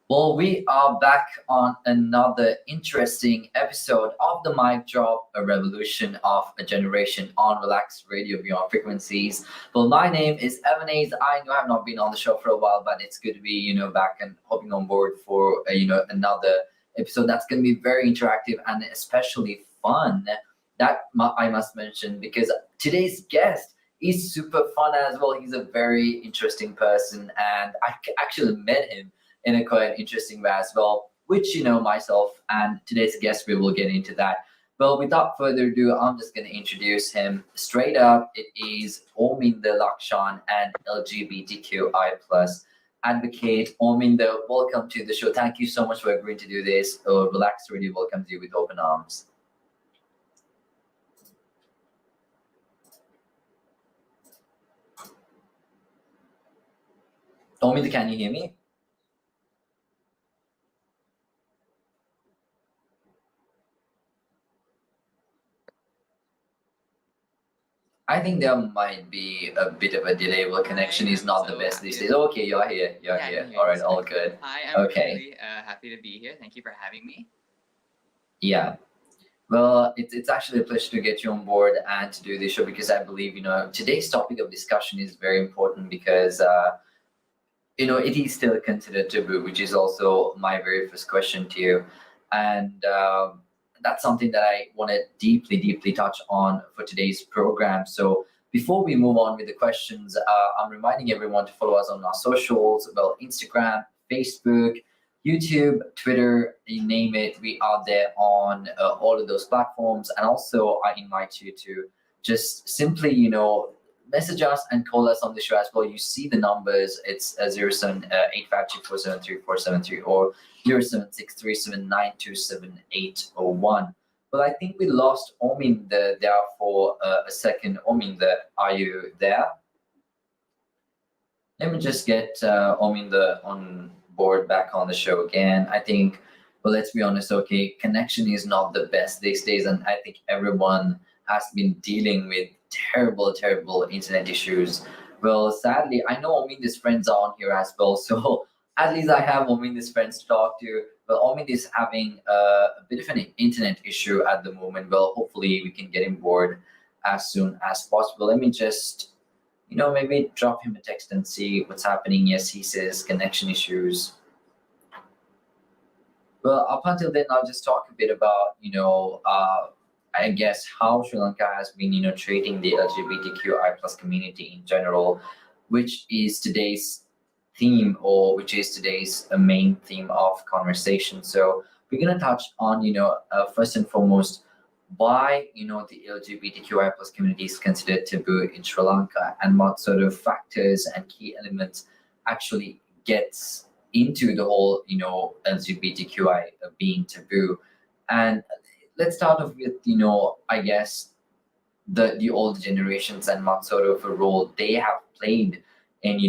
Well, we are back on another interesting episode of the Mic Drop, a revolution of a generation on relaxed radio beyond frequencies. Well, my name is Evanese. I know I've not been on the show for a while, but it's good to be, back and hopping on board for, another episode that's going to be very interactive and especially fun. I must mention because today's guest is super fun as well. He's a very interesting person, and actually met him in a quite interesting way as well, which, myself and today's guest, we will get into that. Well, without further ado, I'm just going to introduce him straight up. It is Ominda Lakshan, and LGBTQI plus advocate. Ominda, welcome to the show. Thank you so much for agreeing to do this. Relaxed Radio welcomes you with open arms. Ominda, can you hear me? I think there might be a bit of a delay. Well, connection is not the best these days. Okay, you're here. You're here. All right, all good. Hi, I'm Okay. really happy to be here. Thank you for having me. Yeah. Well, it's actually a pleasure to get you on board and to do this show because I believe, today's topic of discussion is very important because, it is still considered taboo, which is also my very first question to you. And that's something that I want to deeply, deeply touch on for today's program. So before we move on with the questions, I'm reminding everyone to follow us on our socials, well, Instagram, Facebook, YouTube, Twitter, you name it. We are there on all of those platforms. And also, I invite you to just simply, message us and call us on the show as well. You see the numbers. It's 07852473473 or 07637927801. Well, I think we lost Ominda there for a second. Ominda, are you there? Let me just get Ominda on board back on the show again. I think, well, let's be honest, okay, connection is not the best these days, and I think everyone has been dealing with terrible, terrible internet issues. Well, sadly, I know Ominda's friends are on here as well, so at least I have Ominda's friends to talk to. Well, Ominda is having a bit of an internet issue at the moment. Well, hopefully we can get him board as soon as possible. Let me just, maybe drop him a text and see what's happening. Yes, he says connection issues. Well, up until then, I'll just talk a bit about, I guess how Sri Lanka has been, treating the LGBTQI plus community in general, which is today's theme, or which is today's main theme of conversation. So we're gonna touch on, first and foremost, why the LGBTQI plus community is considered taboo in Sri Lanka, and what sort of factors and key elements actually gets into the whole LGBTQI being taboo. And let's start off with I guess the old generations and what sort of a role they have played in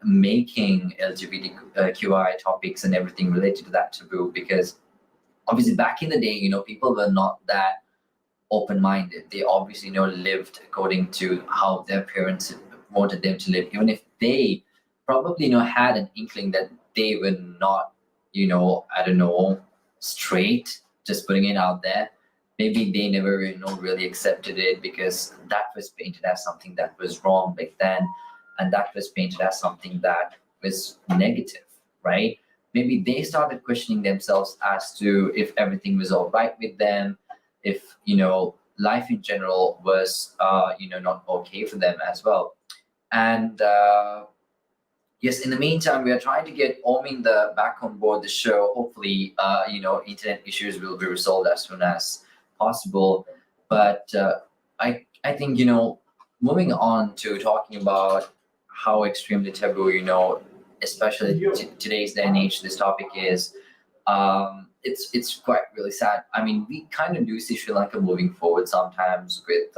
making LGBTQI topics and everything related to that taboo, because obviously back in the day people were not that open-minded. They obviously lived according to how their parents wanted them to live, even if they probably had an inkling that they were not I don't know, straight, just putting it out there. Maybe they never really accepted it because that was painted as something that was wrong back then, and that was painted as something that was negative, right? Maybe they started questioning themselves as to if everything was all right with them, if life in general was not okay for them as well. And yes, in the meantime, we are trying to get Ominda back on board the show. Hopefully internet issues will be resolved as soon as possible. But I think moving on to talking about how extremely taboo especially today's day and age this topic is, it's quite really sad. I mean, we kind of do see Sri Lanka moving forward sometimes with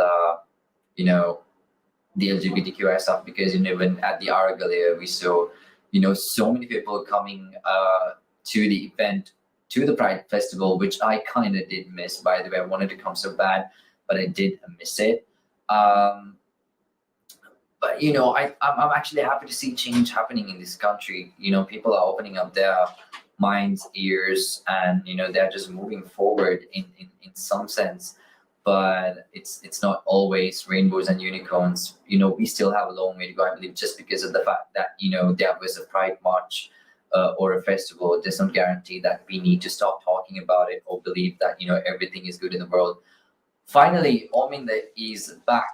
the LGBTQI stuff, because even at the Aragalia we saw so many people coming to the event, to the Pride Festival, which I kind of did miss, by the way. I wanted to come so bad, but I did miss it. But I'm actually happy to see change happening in this country. People are opening up their minds, ears, and they're just moving forward in some sense. But it's not always rainbows and unicorns. We still have a long way to go, I believe, just because of the fact that there was a Pride March or a festival. It doesn't guarantee that we need to stop talking about it or believe that everything is good in the world. Finally, Ominda is back.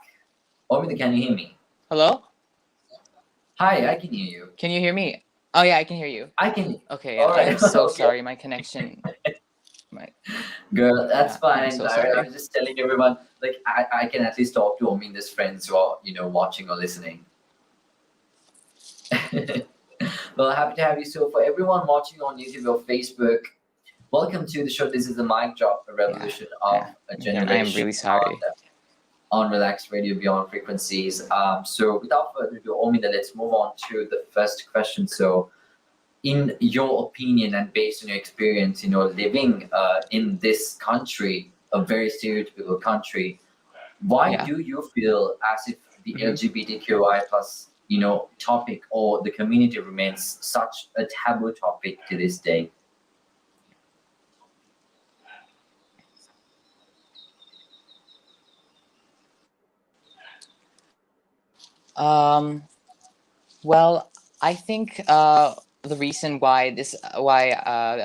Ominda, can you hear me? Hello? Hi, I can hear you. Can you hear me? Oh yeah, I can hear you. I can. Okay, All right. I'm so Okay. sorry. My connection. Girl, that's Yeah, fine. I'm so I sorry. was just telling everyone, like, I can at least talk to Ominda's friends who are, watching or listening. Well, happy to have you. So, for everyone watching on YouTube or Facebook, welcome to the show. This is the Mic Drop, a revolution of a generation. I am really sorry. On Relaxed Radio Beyond Frequencies. So, without further ado, Ominda, let's move on to the first question. So, in your opinion and based on your experience, living in this country, a very stereotypical country, why do you feel as if the LGBTQI plus, topic or the community remains such a taboo topic to this day? Well, I think the reason why the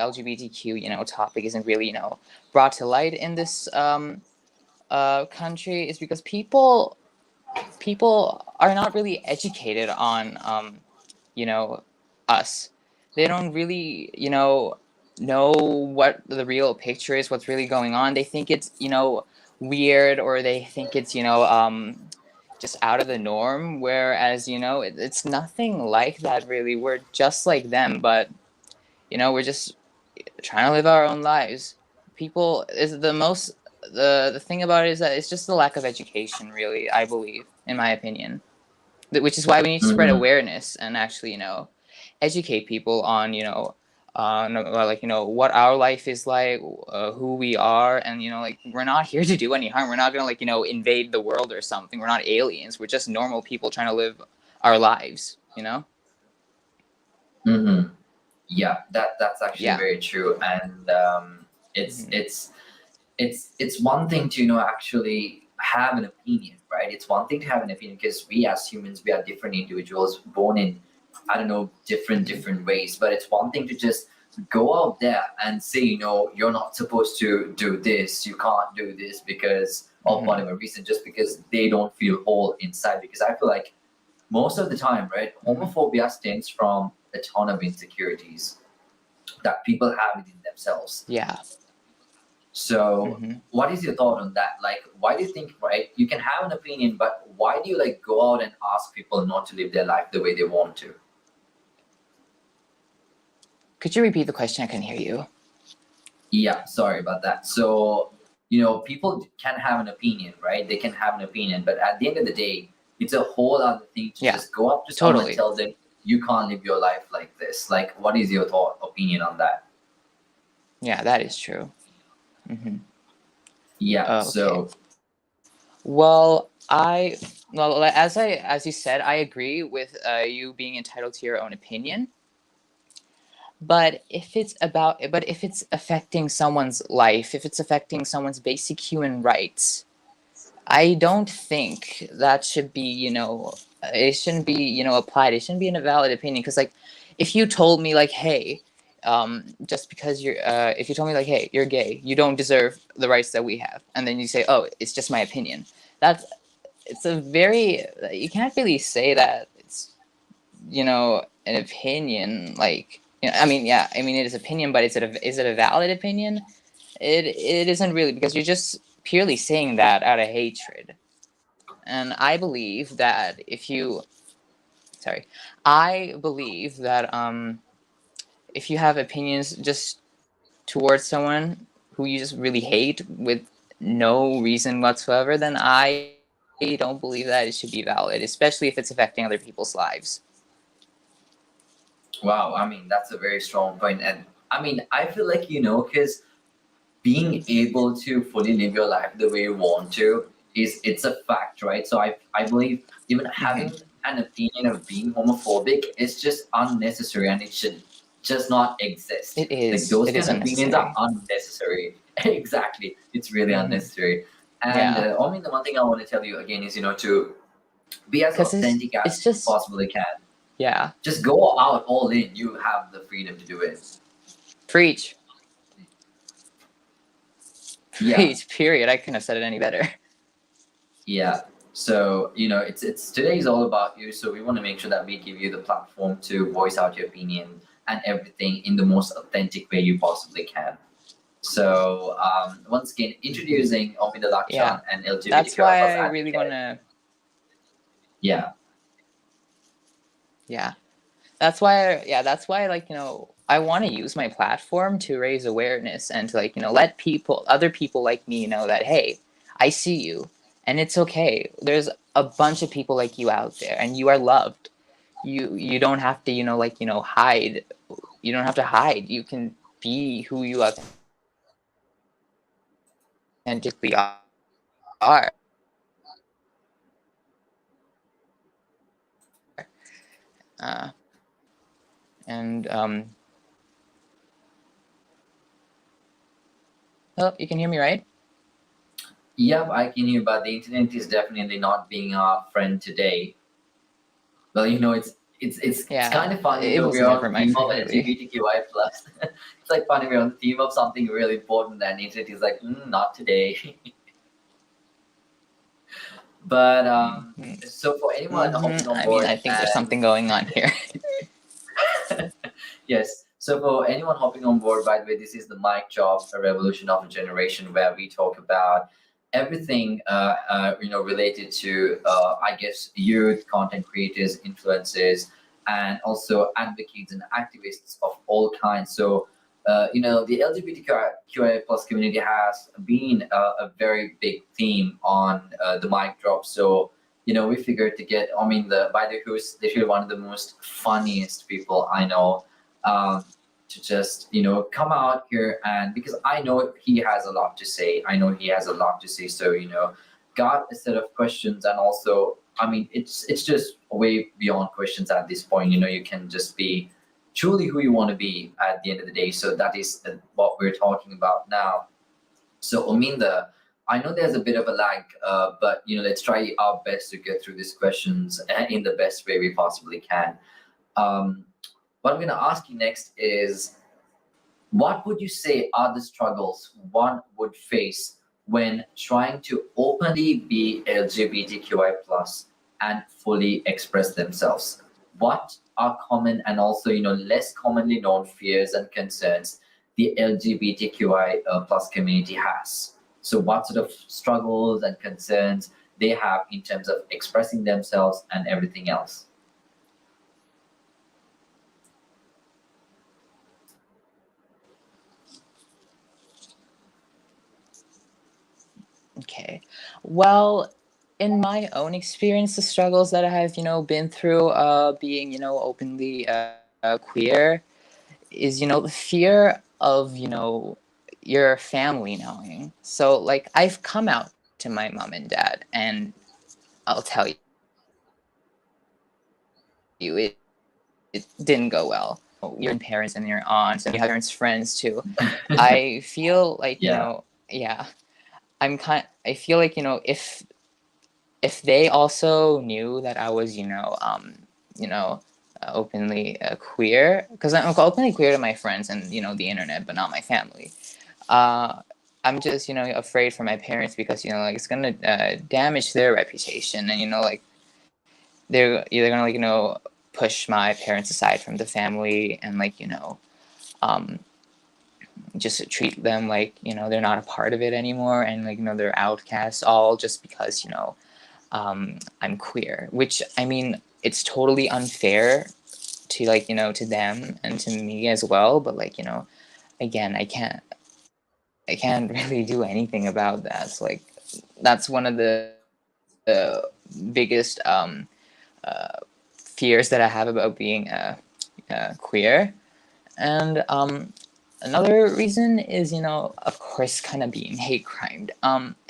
LGBTQ topic isn't really brought to light in this country is because people are not really educated on us. They don't really know what the real picture is, what's really going on. They think it's weird, or they think it's just out of the norm, whereas it's nothing like that really. We're just like them, but we're just trying to live our own lives. People is the thing about it is that it's just the lack of education, really, I believe, in my opinion, which is why we need to spread awareness and actually educate people on what our life is like, who we are, and like, we're not here to do any harm. We're not gonna invade the world or something. We're not aliens. We're just normal people trying to live our lives. Yeah, that's actually very true. And it's one thing to actually have an opinion, right? It's one thing to have an opinion because we as humans, we are different individuals born in, I don't know, different ways. But it's one thing to just go out there and say, you're not supposed to do this, you can't do this because of whatever reason, just because they don't feel whole inside. Because I feel like most of the time, right, homophobia stems from a ton of insecurities that people have within themselves. Yeah. So, what is your thought on that? Like, why do you think, right, you can have an opinion, but why do you go out and ask people not to live their life the way they want to? Could you repeat the question? I couldn't hear you. Yeah, sorry about that. So, people can have an opinion, right? They can have an opinion, but at the end of the day, it's a whole other thing to just go up to someone and tell them, you can't live your life like this. Like, what is your opinion on that? Yeah, that is true. Yeah. Okay. So, well, as you said, I agree with you being entitled to your own opinion. But if it's affecting someone's life, if it's affecting someone's basic human rights, I don't think that should be, it shouldn't be, applied. It shouldn't be a valid opinion. Because, if you told me, hey, just because if you told me, hey, you're gay, you don't deserve the rights that we have, and then you say, oh, it's just my opinion. You can't really say that it's, an opinion. It is opinion, but is it a valid opinion? It isn't really, because you're just purely saying that out of hatred. And I believe that if you have opinions just towards someone who you just really hate with no reason whatsoever, then I don't believe that it should be valid, especially if it's affecting other people's lives. Wow, that's a very strong point. And I feel like, because being able to fully live your life the way you want to it's a fact, right? So I believe even having an opinion of being homophobic is just unnecessary, and it should just not exist. It Like is. those It is kind of opinions are unnecessary. unnecessary. Exactly, it's really unnecessary. And Yeah, I mean, the one thing I want to tell you again is, to be as because authentic it's as you just possibly can. yeah. Just go out all in. You have the freedom to do it. Preach, Yeah, preach. Period. I couldn't have said it any better. yeah. So it's today is all about you. So we want to make sure that we give you the platform to voice out your opinion and everything in the most authentic way you possibly can. So once again, introducing Ominda Yeah, Lakshan and that's LGBTQI plus why I really advocate. wanna. Yeah, Yeah, that's why. Yeah, that's why. Like I want to use my platform to raise awareness and to let other people like me know that hey, I see you, and it's okay. There's a bunch of people like you out there, and you are loved. You don't have to hide. You don't have to hide. You can be who you authentically are. Uh, and oh, you can hear me, right? yep, I can hear, but the internet is definitely not being our friend today. Well, it's kind Yeah, of funny. it was We're on never the my theme of friend really. LGBTQI plus. It's like funny we're on the theme of something really important, and the internet is like, not today. But so for anyone hopping on I mean, board, I think there's and something going on here. yes, so for anyone hopping on board, by the way, this is the Mic Drop, a revolution of a generation, where we talk about everything related to I guess youth, content creators, influencers, and also advocates and activists of all kinds. So the LGBTQI plus community has been a very big theme on the Mic Drop. So we figured to get, I mean, by the who's literally one of the most funniest people I know, um, to just come out here, and because I know he has a lot to say. I know he has a lot to say. So got a set of questions, and also, I mean, it's just way beyond questions at this point. You can just be truly who you want to be at the end of the day. So that is what we're talking about now. So Ominda, I know there's a bit of a lag, but let's try our best to get through these questions in the best way we possibly can. Um, what I'm going to ask you next is, what would you say are the struggles one would face when trying to openly be LGBTQI plus and fully express themselves? What are common and also less commonly known fears and concerns the LGBTQI plus community has? So what sort of struggles and concerns they have in terms of expressing themselves and everything else? Okay. Well, in my own experience, the struggles that I have, been through being, openly queer is, the fear of, your family knowing. So, like, I've come out to my mom and dad, and I'll tell you, it didn't go well. Your parents and your aunts, and you have parents' friends too. I feel like, Yeah. yeah, I feel like, if they also knew that I was, you know, openly queer, because I'm openly queer to my friends and the internet, but not my family. Uh, I'm just afraid for my parents because like it's gonna damage their reputation, and like they're either gonna push my parents aside from the family and um, just treat them like they're not a part of it anymore, and they're outcasts all just because I'm queer, which I mean, it's totally unfair to to them and to me as well. But again, I can't really do anything about that. So, that's one of the biggest fears that I have about being queer. And another reason is of course kind of being hate crimed.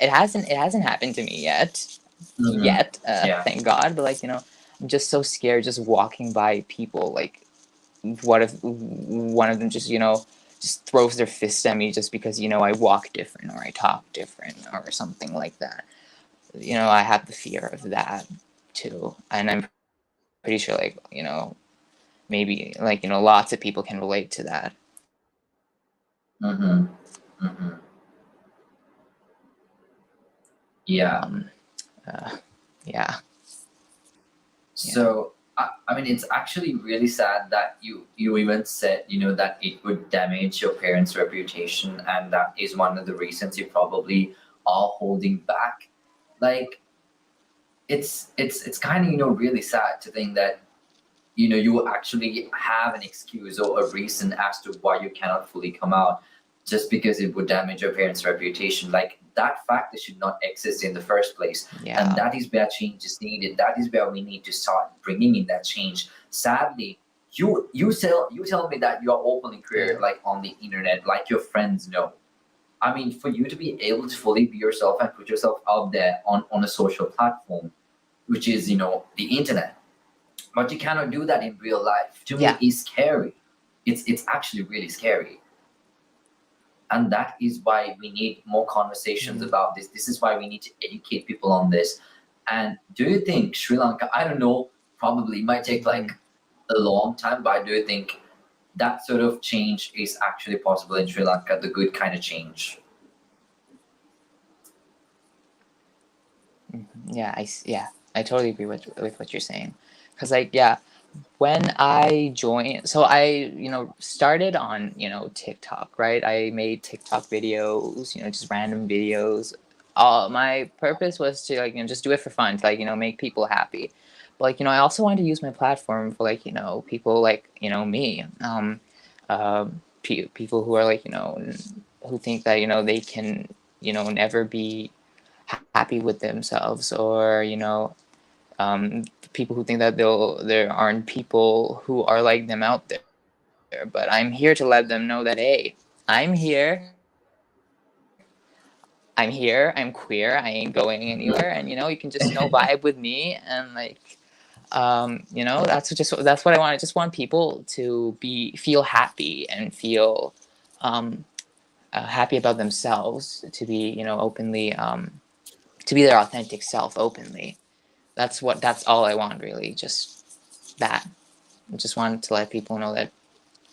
It hasn't happened to me yet, Yeah. thank God. But I'm just so scared just walking by people what if one of them just, just throws their fists at me just because, I walk different or I talk different or something like that. I have the fear of that too. And I'm pretty sure, like, maybe, like, lots of people can relate to that. Mm-hmm. Mm-hmm. Yeah. Yeah. So I mean, it's actually really sad that you even said, that it would damage your parents' reputation, and that is one of the reasons you probably are holding back. Like, it's kind of, really sad to think that, you actually have an excuse or a reason as to why you cannot fully come out, just because it would damage your parents' reputation. Like, that factor should not exist in the first place. Yeah. And that is where change is needed. That is where we need to start bringing in that change. Sadly, you tell me that you are openly queer, Yeah. like, on the internet, like your friends know. I mean, for you to be able to fully be yourself and put yourself out there on a social platform, which is, the internet, but you cannot do that in real life, to Yeah. me is scary. It's actually really scary. And that is why we need more conversations about this. This is why we need to educate people on this. And do you think Sri Lanka, I don't know, probably it might take like a long time, but do you think that sort of change is actually possible in Sri Lanka, the good kind of change? Yeah, I totally agree with what you're saying, because, like, yeah, when I joined, so I, started on, TikTok, right? I made TikTok videos, just random videos. My purpose was to, like, just do it for fun, to, like, make people happy. But, like, I also wanted to use my platform for, like, people like, me, people who are, like, who think that, they can, never be happy with themselves, or, people who think that there aren't people who are like them out there. But I'm here to let them know that, hey, I'm here. I'm queer. I ain't going anywhere, and you can just vibe with me, and, like, that's what I want. I just want people to feel happy and feel happy about themselves, to be openly to be their authentic self openly. That's all I want, really. Just that. I just wanted to let people know that,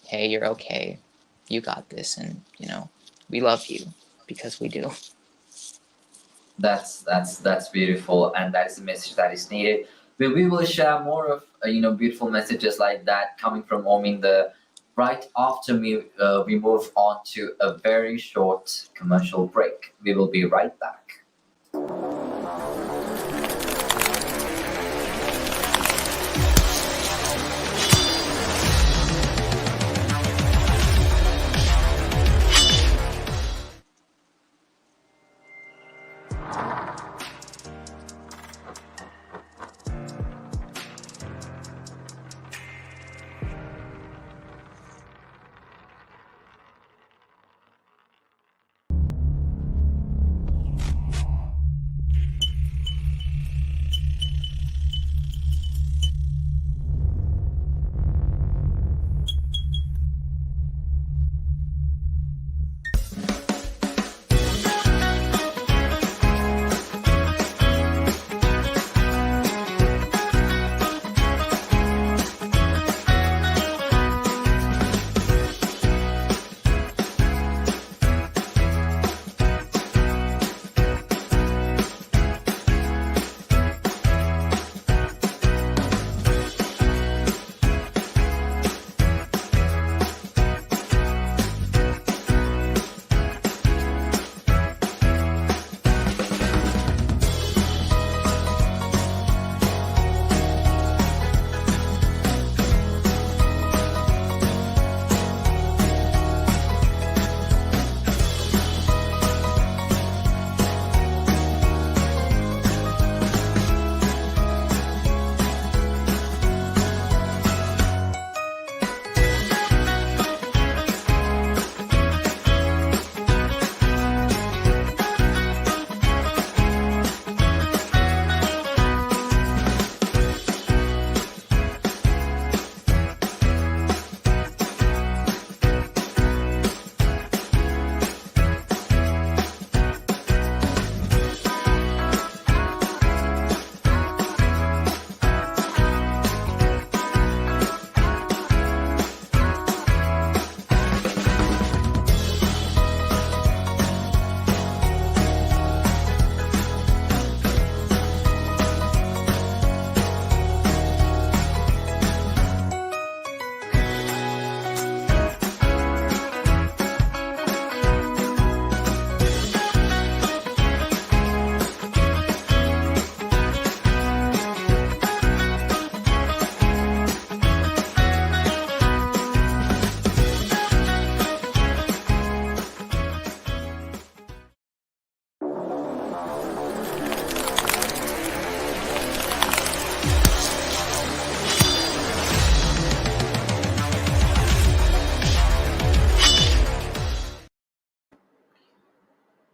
hey, you're okay, you got this, and we love you, because we do. That's beautiful, and that is the message that is needed. We will share more of beautiful messages like that coming from Ominda right after we move on to a very short commercial break. We will be right back.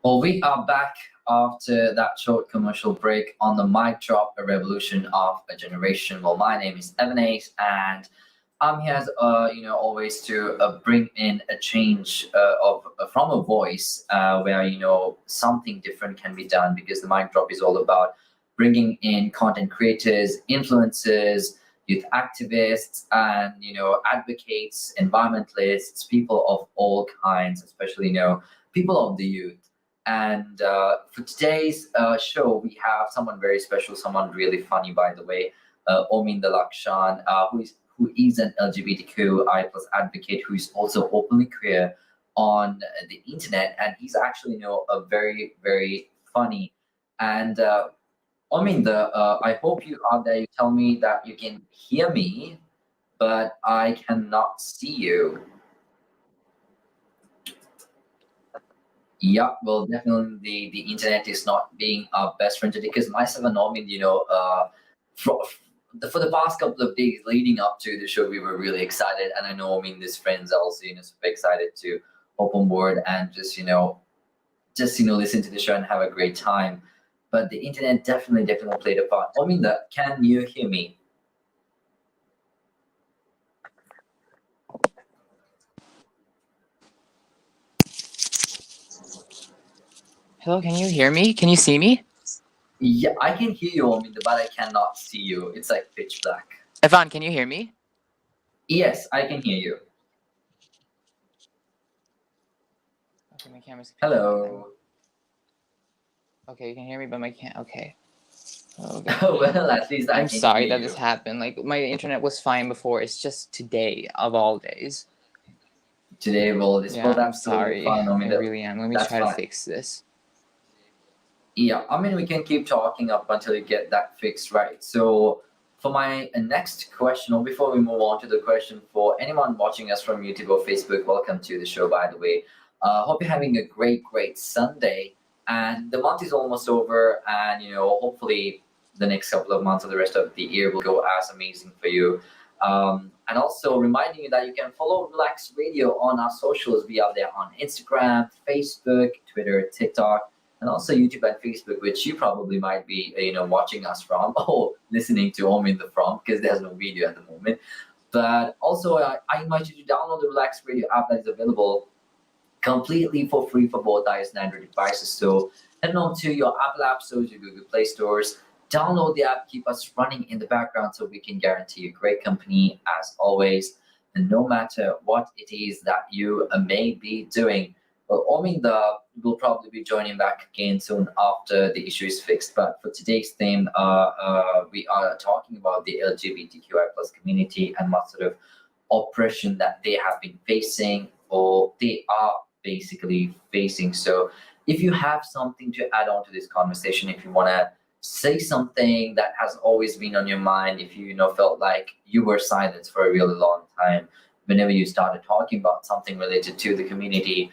Well, we are back after that short commercial break on the mic drop, a revolution of a generation. Well, my name is Evan Ace, and I'm here as always to bring in a change of from a voice where something different can be done, because the mic drop is all about bringing in content creators, influencers, youth activists, and advocates, environmentalists, people of all kinds, especially people of the youth. And for today's show, we have someone very special, someone really funny, by the way, Ominda Lakshan, who is an LGBTQI plus advocate, who is also openly queer on the internet, and he's actually a very very funny. And Ominda, I hope you are there. You tell me that you can hear me, but I cannot see you. Yeah, well, definitely the internet is not being our best friend today, because myself and Norman, for, for the past couple of days leading up to the show, we were really excited. And I know, I mean, his friends are also, super excited to hop on board and just listen to the show and have a great time. But the internet definitely played a part. Ominda, can you hear me? Hello, can you hear me? Can you see me? Yeah, I can hear you, Ominda, but I cannot see you. It's like pitch black. Evan, can you hear me? Yes, I can hear you. Okay, my camera's Hello. Okay, you can hear me, but my can't. Okay. Oh, Well, at least I I'm can sorry hear that this you. happened. Like, my internet was fine before. It's just today of all days. Today, well, Yeah, well, I'm that's totally sorry. fine. I mean, I really am. Let me that's try to fine. fix this. Yeah, I mean, we can keep talking up until you get that fixed, right? So, for my next question, or before we move on to the question, for anyone watching us from YouTube or Facebook, welcome to the show, by the way. Hope you're having a great Sunday. And the month is almost over, and hopefully the next couple of months or the rest of the year will go as amazing for you. And also reminding you that you can follow Relax Radio on our socials. We are there on Instagram, Facebook, Twitter, TikTok, and also YouTube and Facebook, which you probably might be, watching us from or listening to home in the from, because there's no video at the moment. But also, I invite you to download the Relax Radio app that is available completely for free for both iOS and Android devices. So head on to your Apple App Stores, your Google Play Stores, download the app, keep us running in the background so we can guarantee you great company as always. And no matter what it is that you may be doing, well, Ominda will probably be joining back again soon after the issue is fixed. But for today's theme, we are talking about the LGBTQI plus community and what sort of oppression that they have been facing, or they are basically facing. So if you have something to add on to this conversation, if you want to say something that has always been on your mind, if you felt like you were silenced for a really long time whenever you started talking about something related to the community,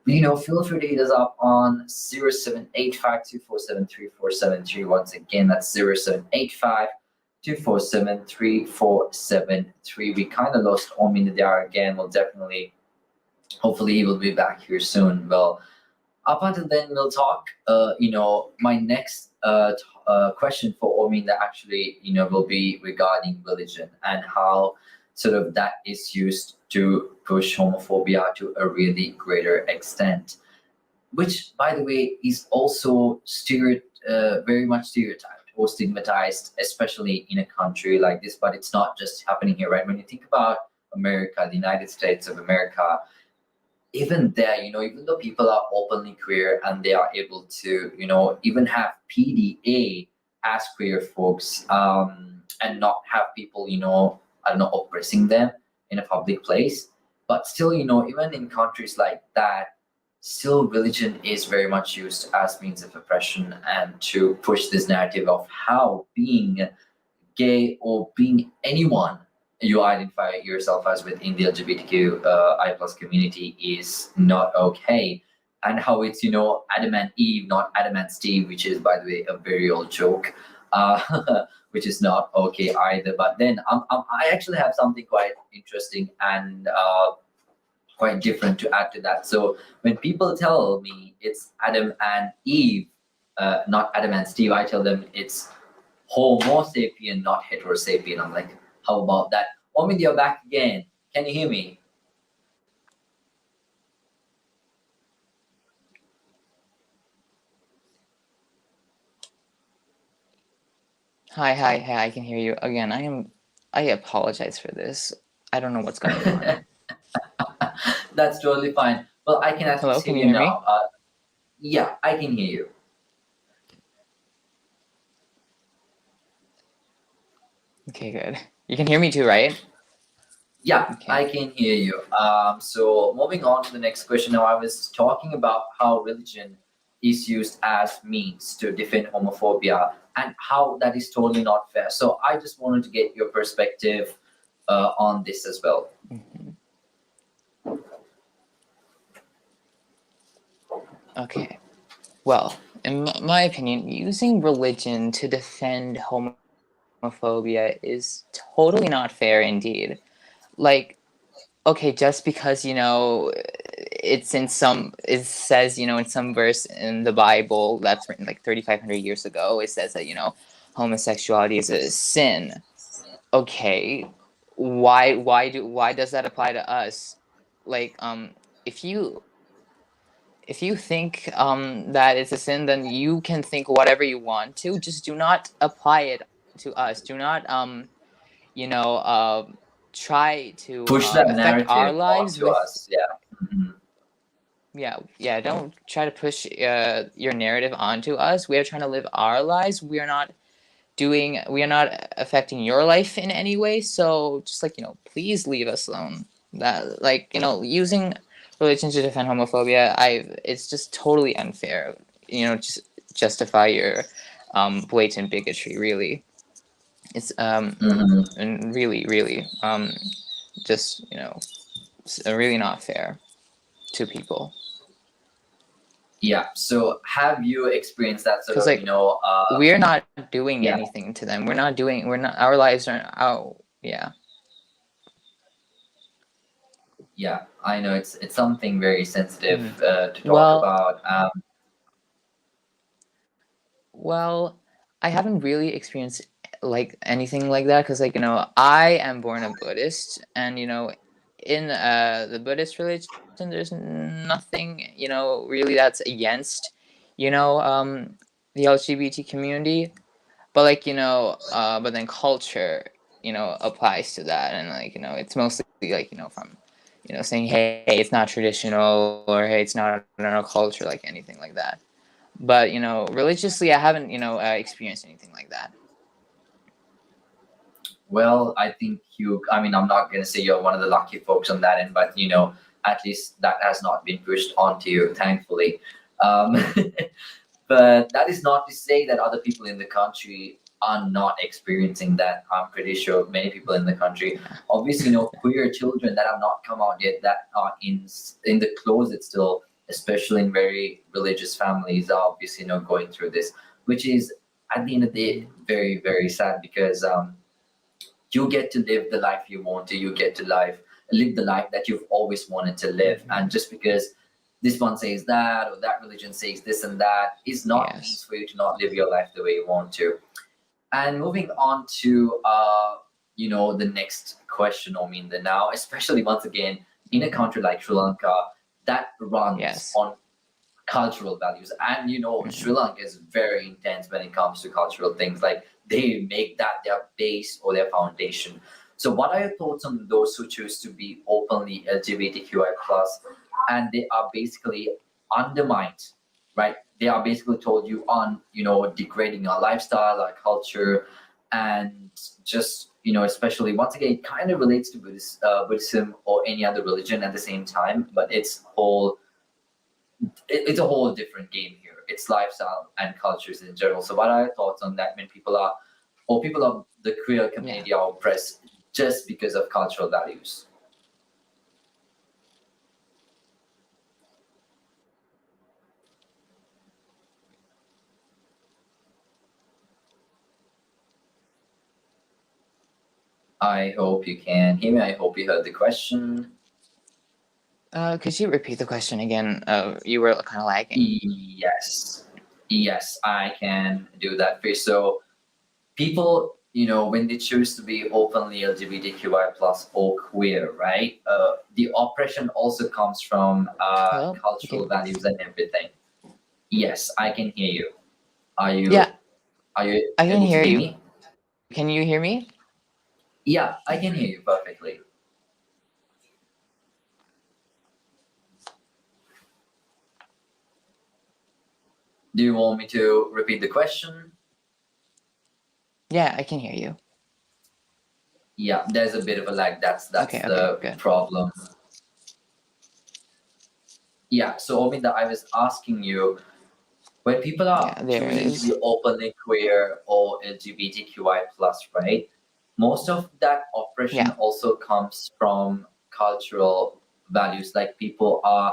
feel free to hit us up on 0785247343. Once again, that's 0785247343. We kind of lost Omin there again. We'll definitely, hopefully, he will be back here soon. Well, up until then, we'll talk. My next question for Omin that actually, will be regarding religion and how sort of that is used to push homophobia to a really greater extent, which, by the way, is also very much stereotyped or stigmatized, especially in a country like this. But it's not just happening here, right? When you think about America, the United States of America, even there, even though people are openly queer and they are able to, even have PDA as queer folks, and not have people, I don't know, oppressing them in a public place. But still, even in countries like that, still religion is very much used as means of oppression and to push this narrative of how being gay or being anyone you identify yourself as within the LGBTQI plus community is not okay, and how it's Adam and Eve, not Adam and Steve, which is, by the way, a very old joke, which is not okay either. But then I actually have something quite interesting and quite different to add to that. So when people tell me it's Adam and Eve, not Adam and Steve, I tell them it's Homo sapien, not heterosapien. I'm like, how about that? Omid, you're back again. Can you hear me? Hi, I can hear you again. I apologize for this. I don't know what's going on. That's totally fine. Well, I can at Hello, least hear can you you hear me? now. Yeah, I can hear you. Okay, good. You can hear me too, right? Yeah, Okay. I can hear you. So moving on to the next question. Now, I was talking about how religion is used as means to defend homophobia and how that is totally not fair. So I just wanted to get your perspective on this as well. Mhm. Okay. Well, in my opinion, using religion to defend homophobia is totally not fair indeed. Like, okay, just because, it's in some, it says, in some verse in the Bible that's written like 3,500 years ago, it says that, homosexuality is a sin. Okay, why does that apply to us? Like, if you think that it's a sin, then you can think whatever you want to. Just do not apply it to us. Do not you know uh, try to Push that affect our narrative lives onto with. us. Yeah. Mhm. Yeah, don't try to push your narrative onto us. We are trying to live our lives. We are not affecting your life in any way, so just like, please leave us alone. That, like, using religion to defend homophobia, it's just totally unfair. Just justify your blatant bigotry, really. It's Mhm. and really, really, just, really not fair to people. Yeah. So have you experienced that sort Because, of, like, we're not doing yeah. anything to them. Our lives aren't out. Yeah. Yeah, I know it's something very sensitive Mhm. to talk Well, about. Well, I haven't really experienced like anything like that because, like, I am born a Buddhist, and in the Buddhist religion, there's nothing really that's against the LGBT community, but like but then culture applies to that, and like it's mostly like from saying, hey, it's not traditional, or hey, it's not in our culture, like anything like that. But religiously, I haven't experienced anything like that. Well, I think you. I mean, I'm not gonna say you're one of the lucky folks on that end, but at least that has not been pushed onto you, thankfully. Um, but that is not to say that other people in the country are not experiencing that. I'm pretty sure many people in the country, Yeah. obviously, queer children that have not come out yet, that are in the closet still, especially in very religious families, are obviously going through this, which is at the end of the day very very sad because you get to live the life you want to. You get to live the life that you've always wanted to live, and just because this one says that or that religion says this and that is not means Yes. for you to not live your life the way you want to. And moving on to the next question, Ominda, now, especially once again in a country like Sri Lanka that runs Yes. on cultural values, and Sri Mhm. Lanka is very intense when it comes to cultural things. Like, they make that their base or their foundation. So what are your thoughts on those who choose to be openly LGBTQI plus, and they are basically undermined, right? They are basically told you on degrading our lifestyle, our culture, and just especially once again it kind of relates to Buddhism or any other religion at the same time, but it's a whole different game here. It's lifestyle and cultures in general. So what are your thoughts on that when people of the queer Yeah. community are oppressed just because of cultural values? I hope you can hear me. I hope you heard the question. Could you repeat the question again? You were kind of lagging. Yes, I can do that for you. So people, when they choose to be openly LGBTQI plus or queer, right? The oppression also comes from Hello? cultural Okay. values and everything. Yes, I can hear you. Are Yeah, you are you I can able to hear hear you. me? Can you hear me? Yeah, I can hear you perfectly. Do you want me to repeat the question? Yeah, I can hear you. Yeah, there's a bit of a lag. That's Okay, the good. problem. Yeah, so Ominda, I was asking you, when people are Yeah, there choosing to be is. openly queer or LGBTQI plus, right? Most of that oppression Yeah. also comes from cultural values. Like people are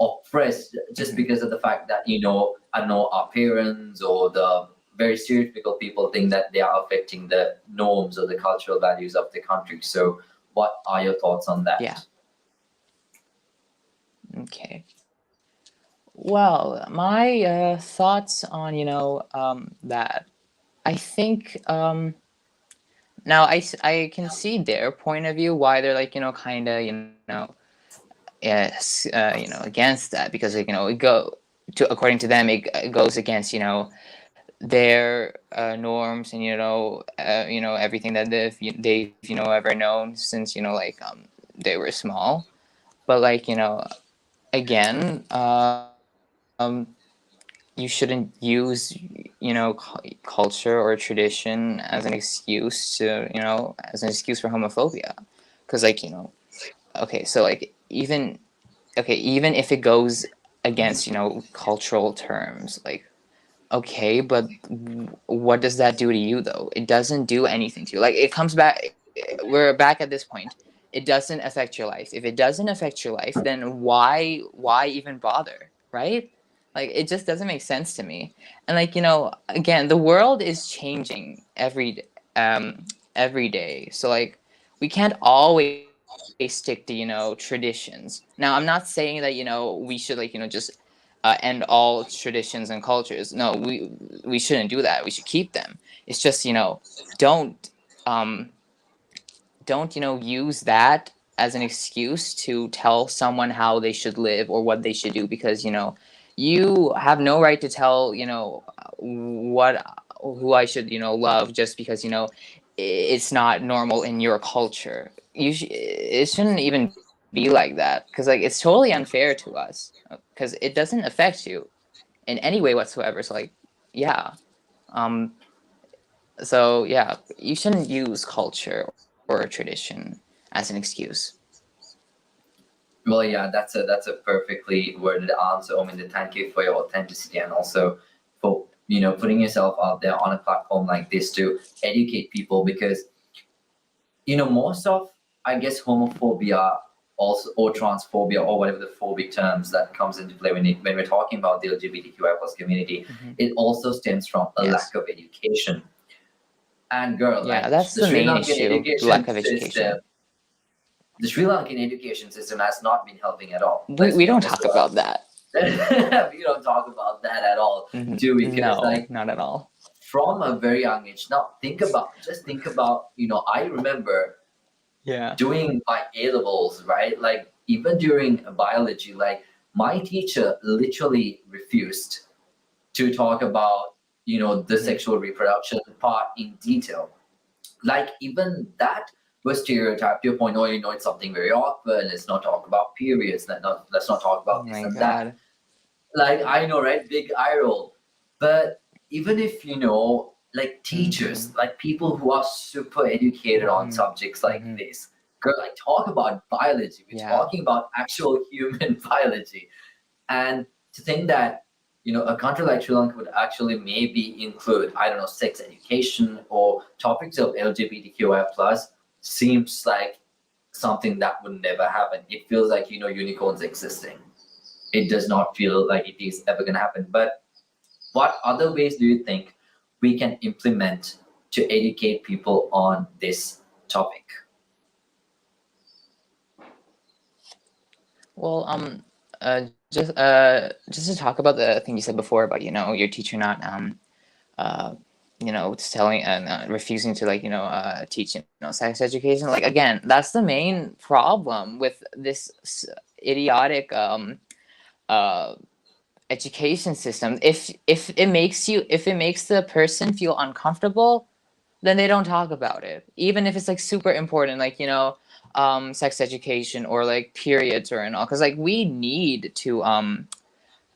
oppressed just Hmm. because of the fact that I know our parents or the very stereotypical people think that they are affecting the norms or the cultural values of the country. So, what are your thoughts on Yeah. that? Okay. Well, my thoughts on that I think now I can see their point of view why they're like kind of yes against that because like it go to according to them it goes against their norms and everything that they've ever known since they were small, but like again you shouldn't use culture or tradition as an excuse to as an excuse for homophobia because like okay so like even if it goes against cultural terms like okay but what does that do to you though? It doesn't do anything to you. Like it comes back, we're back at this point. It doesn't affect your life. If it doesn't affect your life, then why even bother, right? Like it just doesn't make sense to me. And like again, the world is changing um every day, so like we can't always stick to traditions. Now I'm not saying that we should like just end all traditions and cultures. No, we shouldn't do that. We should keep them. It's just don't um, don't use that as an excuse to tell someone how they should live or what they should do because you have no right to tell what who I should love just because it's not normal in your culture. It shouldn't even be like that because like it's totally unfair to us because it doesn't affect you in any way whatsoever. So like yeah, um, so yeah, you shouldn't use culture or tradition as an excuse. Well, yeah, that's a perfectly worded answer. I mean, thank you for your authenticity and also for putting yourself out there on a platform like this to educate people because most of I guess homophobia also or transphobia or whatever the phobic terms that comes into play when we're talking about the LGBTQI plus community, Hmm. it also stems from a Yes. lack of education. And girl, Yeah, like that's the the Sri main Lankan issue, the lack education of system, education. the Sri Lankan education system has not been helping at all. We, Let's we be don't honest talk about about that. it. We don't talk about that at all, too, because No, like not at all. from a very young age. Now think about, I remember Yeah. doing my A levels, right? Like even during biology, like my teacher literally refused to talk about, the Hmm. sexual reproduction part in detail. Like even that was stereotyped to a point. Oh, it's something very awkward. Let's not talk about periods. Let's not talk Oh about this my and that. god. Like I know, right? Big eye roll. But even if like Hmm. teachers, like people who are super educated on Hmm. subjects like Hmm. this, girl, like talk about biology. We're Yeah. talking about actual human biology. And to think that a country like Sri Lanka would actually maybe include, I don't know, sex education or topics of LGBTQI plus seems like something that would never happen. It feels like unicorns existing. It does not feel like it is ever going to happen. But what other ways do you think we can implement to educate people on this topic? Well, just to talk about the thing you said before about your teacher not uh just telling and refusing to teach sex education. Like again, that's the main problem with this idiotic uh education system. If it makes the person feel uncomfortable, then they don't talk about it, even if it's like super important, like sex education or like periods or and all, because like we need to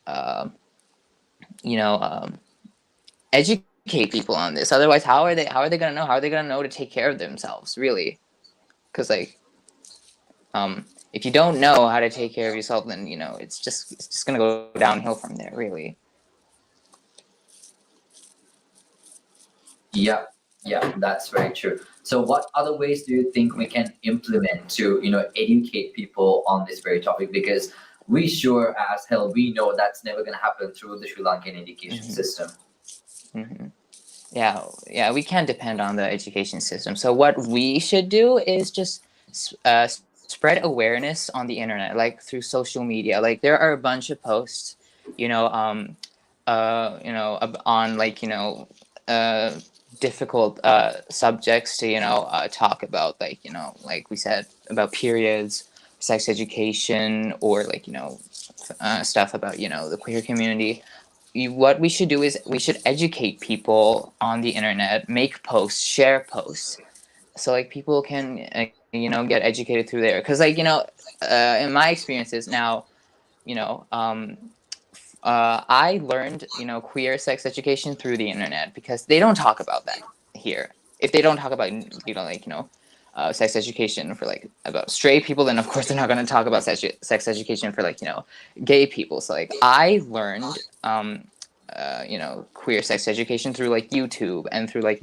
uh, you know educate people on this. Otherwise, how are they gonna know, to take care of themselves, really? Because like if you don't know how to take care of yourself, then it's just gonna go downhill from there, really. Yeah, yeah, that's very true. So, what other ways do you think we can implement to, educate people on this very topic? Because we sure as hell we know that's never going to happen through the Sri Lankan education Hmm. system. Hmm. Yeah, we can't depend on the education system. So what we should do is just spread awareness on the internet, like through social media. Like there are a bunch of posts, you know, on uh, difficult subjects to talk about, like like we said, about periods, sex education, or like stuff about the queer community. What we should do is we should educate people on the internet, make posts, share posts, so like people can get educated through there. Because like in my experiences now, you know um, I learned queer sex education through the internet, because they don't talk about that here. If they don't talk about sex education for like about straight people, then of course they're not going to talk about sex education for like gay people. So like I learned queer sex education through like YouTube and through like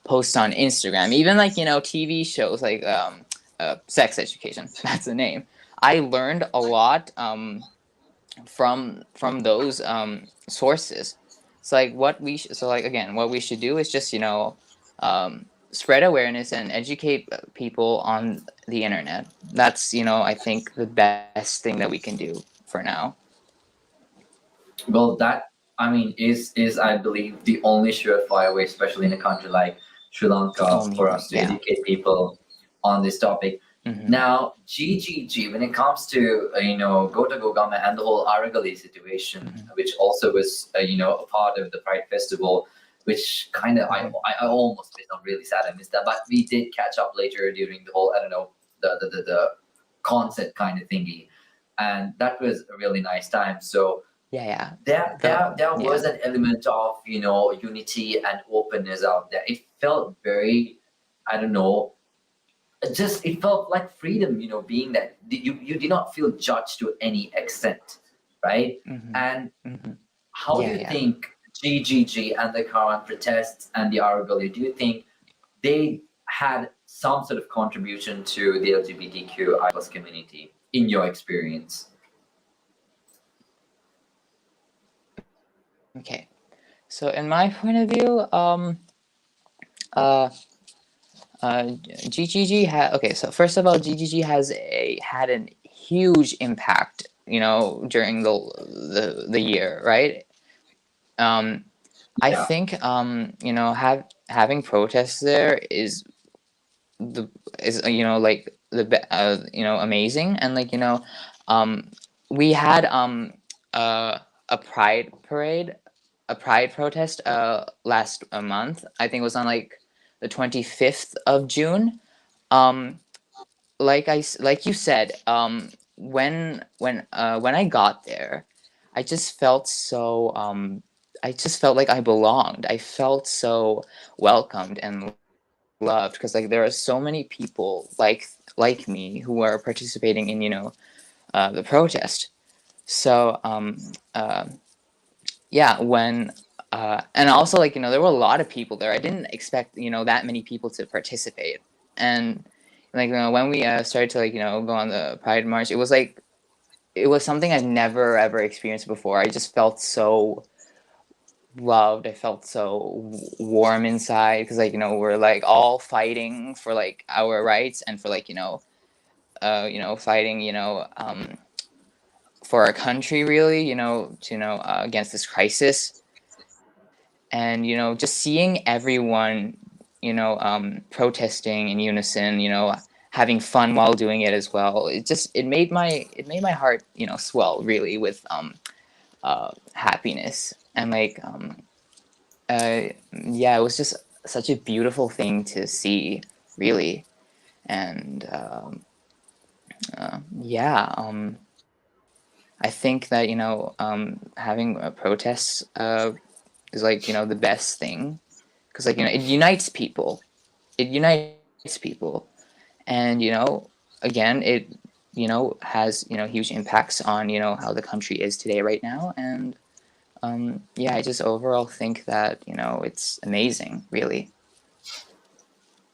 posts on Instagram, even like TV shows like sex education. That's the name. I learned a lot from those sources. So like again, what we should do is just spread awareness and educate people on the internet. That's I think the best thing that we can do for now. Well, that, I mean, is I believe the only surefire way, especially in a country like Sri Lanka, Only for way, us to yeah. educate people on this topic. Hmm. Now, GGG, when it comes to Gota Gogama and the whole Aragali situation, Hmm. which also was a part of the Pride Festival, which kind of Hmm. I almost missed. I'm really sad I missed that, but we did catch up later during the whole, I don't know, the concert kind of thingy, and that was a really nice time. So Yeah, yeah. there was Yeah. an element of unity and openness out there. It felt very, I don't know, just it felt like freedom, being that you did not feel judged to any extent, right? Hmm. And Hmm. how do Yeah, you yeah. think GGG and the current protests and the Aragali, do you think they had some sort of contribution to the LGBTQI plus community in your experience? Okay. So in my point of view, uh GGG had okay. So first of all, GGG had a huge impact, during the year, right? Um, I Yeah. think having protests there the is like amazing. And like um we had a pride parade, a pride protest last a month. I think it was on like the 25th of June. um like you said, when I got there, I just felt so I just felt like I belonged. I felt so welcomed and loved, because like there are so many people like me who are participating in the protest. So yeah, when and also like there were a lot of people there. I didn't expect that many people to participate. And like when we started to like go on the Pride March, it was something I've never ever experienced before. I just felt so loved. I felt so warm inside, because like we're like all fighting for like our rights, and for like fighting for our country, really, against this crisis. And, just seeing everyone, protesting in unison, having fun while doing it as well. It made my heart, swell really with happiness. And like, yeah, it was just such a beautiful thing to see, really. And yeah, I think that having protests is like the best thing, because like it unites people. It unites people, and again, it has huge impacts on how the country is today right now. And yeah, I just overall think that it's amazing, really.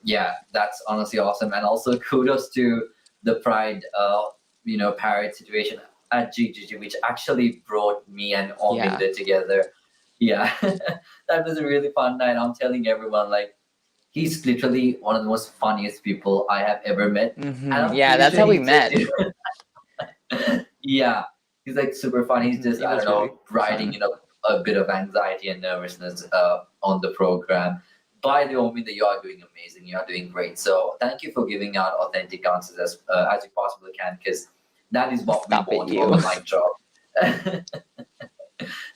Yeah, that's honestly awesome. And also kudos to the Pride, parade situation at GGG, which actually brought me and Yeah. Ominda together. Yeah, that was a really fun night. I'm telling everyone, like, he's literally one of the most funniest people I have ever met. And I'm Yeah, pretty that's sure how we he's just, met. yeah, he's like super fun. He's just, It I was don't really know, riding, fun. a bit of anxiety and nervousness on the program. By the way, Ominda, you are doing amazing. You are doing great. So thank you for giving out authentic answers as you possibly can, because that is what we Stop it, want you. on the mic drop.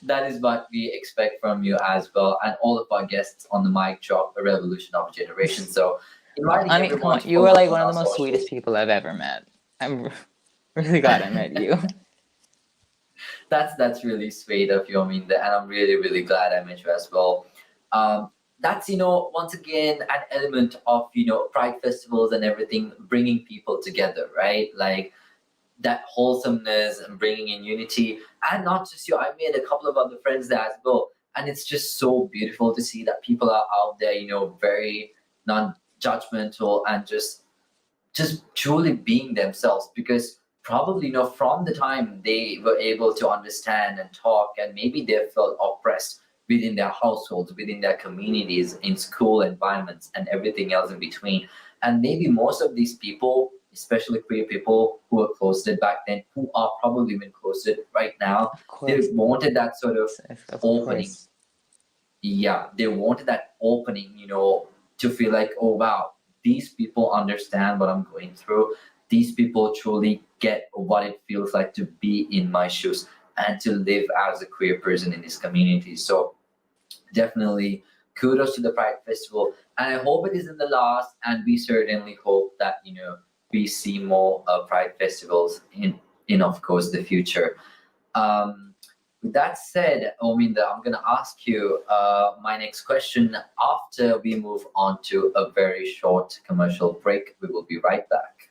That is what we expect from you as well, and all of our guests on the mic drop, a revolution of a generation. So Well, inviting I mean, come everyone on, to you follow were us like on one of our the most sweetest socials. people I've ever met. I'm really glad I met you. That's really sweet of you, Aminda, and I'm really really glad I met you as well. That's once again an element of Pride festivals and everything, bringing people together, right? Like that wholesomeness and bringing in unity, and not just you. I made a couple of other friends there as well, and it's just so beautiful to see that people are out there, very non-judgmental and just truly being themselves, because probably from the time they were able to understand and talk, and maybe they felt oppressed within their households, within their communities, in school environments and everything else in between. And maybe most of these people, especially queer people who were closeted back then, who are probably even closeted right now, Of they course, wanted that sort of of opening. course. Yeah, they wanted that opening, to feel like, oh wow, these people understand what I'm going through. These people truly get what it feels like to be in my shoes and to live as a queer person in this community. So definitely kudos to the Pride Festival. And I hope it isn't the last, and we certainly hope that, we see more Pride festivals in of course the future. With that said, Ominda, I'm going to ask you my next question after we move on to a very short commercial break. We will be right back.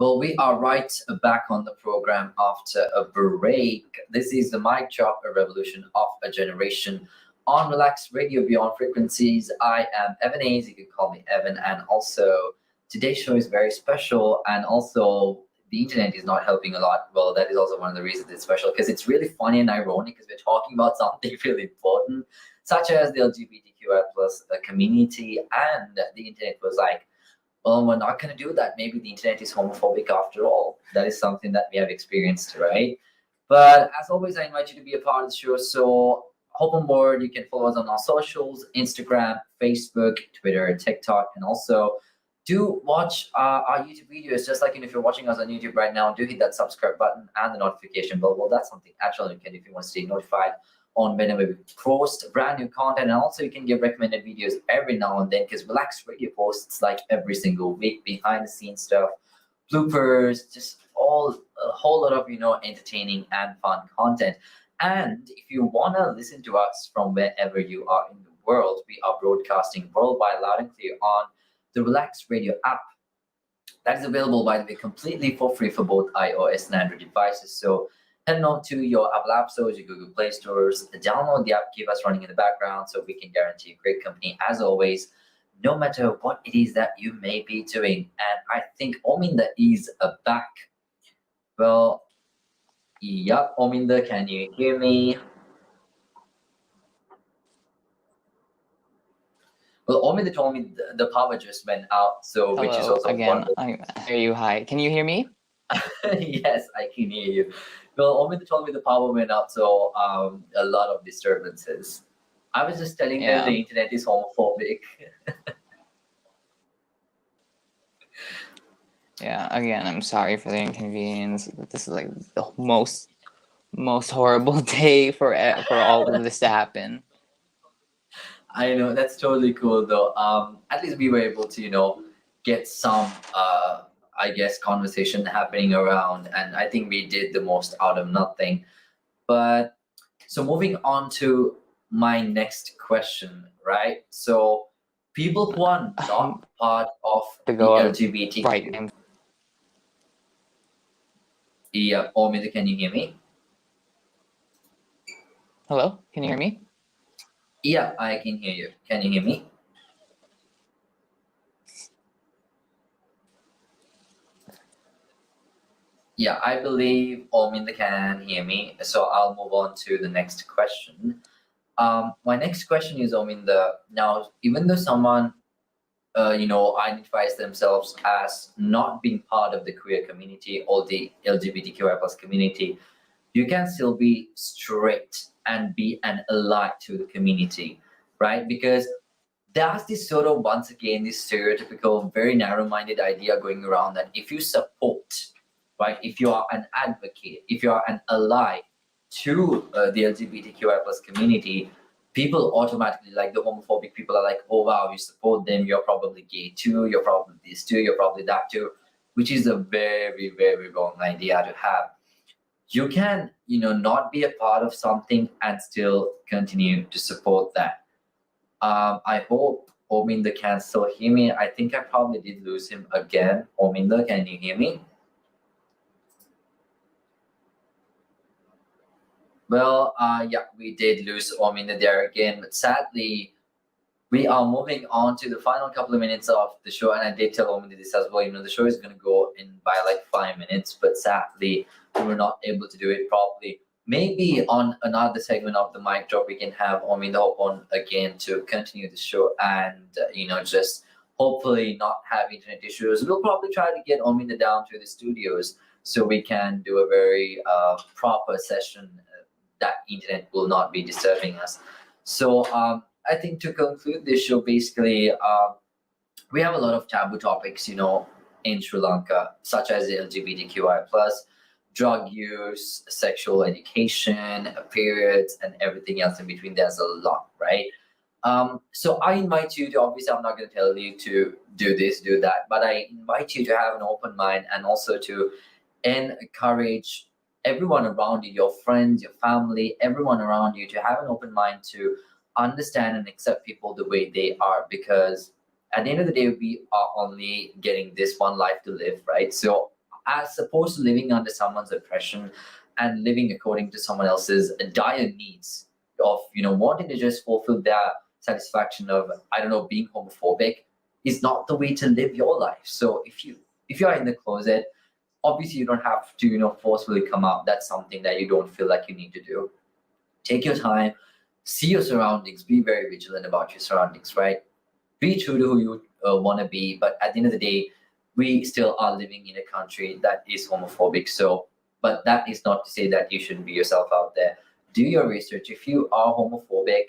Well, we are right back on the program after a break. This is the Mic Drop, a revolution of a generation on Relax Radio Beyond Frequencies. I am Evan Hayes. You can call me Evan. And also, today's show is very special. And also, the internet is not helping a lot. Well, that is also one of the reasons it's special because it's really funny and ironic because we're talking about something really important, such as the LGBTQI plus community. And the internet was like, well, we're not going to do that. Maybe the internet is homophobic after all. That is something that we have experienced, right? But as always, I invite you to be a part of the show. So hop on board. You can follow us on our socials, Instagram, Facebook, Twitter, TikTok, and also do watch our YouTube videos. Just like if you're watching us on YouTube right now, do hit that subscribe button and the notification bell. Well, that's something actually you can if you want to stay notified on whenever we post brand new content. And also you can get recommended videos every now and then because Relax Radio posts like every single week, behind the scenes stuff, bloopers, just a whole lot of entertaining and fun content. And if you want to listen to us from wherever you are in the world, we are broadcasting worldwide loud and clear on the Relax Radio app. That is available, by the way, completely for free for both iOS and Android devices. So head on to your Apple App Stores, your Google Play Stores, download the app, keep us running in the background so we can guarantee you great company as always, no matter what it is that you may be doing. And I think Ominda is back. Well, yep, Ominda, can you hear me? Well, Ominda told me the power just went out, so which is Hello also again. wonderful. I hear you. Hi. Can you hear me? Yes, I can hear you. Well, Ominda told me the power went out, so a lot of disturbances. I was just telling them Yeah. the internet is homophobic. Yeah. Again, I'm sorry for the inconvenience. This is like the most horrible day for all of this to happen. I know that's totally cool though. At least we were able to get some I guess conversation happening around, and I think we did the most out of nothing. But so moving on to my next question, right? So people who are not part of To the go LGBTQ. right. Yeah, Ominda, can you hear me? Hello. Can you hear me? Yeah, I can hear you. Can you hear me? Yeah, I believe Ominda can hear me, so I'll move on to the next question. My next question is Ominda. Now, even though someone, identifies themselves as not being part of the queer community or the LGBTQI plus community, you can still be straight and be an ally to the community, right? Because there's this sort of, once again, this stereotypical, very narrow-minded idea going around that if you support, right, if you are an advocate, if you are an ally to the LGBTQI plus community, people automatically, like the homophobic people, are like, oh wow, you support them, you're probably gay too, you're probably this too, you're probably that too, which is a very, very wrong idea to have. You can, not be a part of something and still continue to support that. I hope Ominda can still hear me. I think I probably did lose him again. Ominda, can you hear me? Well, yeah, we did lose Ominda there again, but sadly, we are moving on to the final couple of minutes of the show, and I did tell Ominda this as well. The show is going to go in by like 5 minutes, but sadly, we were not able to do it properly. Maybe on another segment of the mic drop, we can have Ominda hop on again to continue the show and, just hopefully not have internet issues. We'll probably try to get Ominda down to the studios so we can do a very proper session that internet will not be disturbing us. So I think to conclude this show, basically, we have a lot of taboo topics, in Sri Lanka, such as the LGBTQI plus, drug use, sexual education, periods, and everything else in between. There's a lot, right? So I invite you to, obviously, I'm not going to tell you to do this, do that, but I invite you to have an open mind and also to encourage everyone around you, your friends, your family, everyone around you, to have an open mind to understand and accept people the way they are, because at the end of the day, we are only getting this one life to live, right? So as opposed to living under someone's oppression and living according to someone else's dire needs of wanting to just fulfill their satisfaction of, I don't know, being homophobic is not the way to live your life. So if you are in the closet, obviously you don't have to forcefully come out. That's something that you don't feel like you need to do. Take your time, see your surroundings, be very vigilant about your surroundings, right? Be true to who you want to be, but at the end of the day, we still are living in a country that is homophobic. So, but that is not to say that you shouldn't be yourself out there. Do your research. If you are homophobic,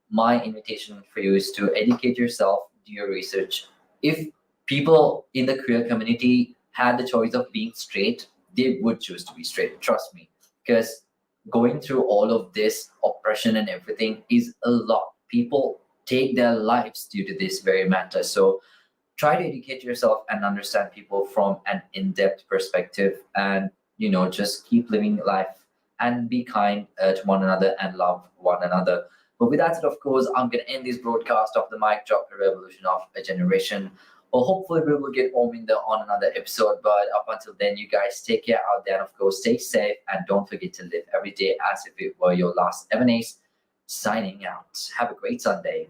my invitation for you is to educate yourself, do your research. If people in the queer community had the choice of being straight, they would choose to be straight. Trust me, because going through all of this oppression and everything is a lot. People take their lives due to this very matter. So try to educate yourself and understand people from an in-depth perspective, and just keep living life and be kind to one another and love one another. But with that said, of course, I'm going to end this broadcast of the Mic Drop, the Revolution of a Generation. Well, hopefully we will get Ominda on another episode. But up until then, you guys take care out there. And of course, stay safe. And don't forget to live every day as if it were your last. Evan Ace, signing out. Have a great Sunday.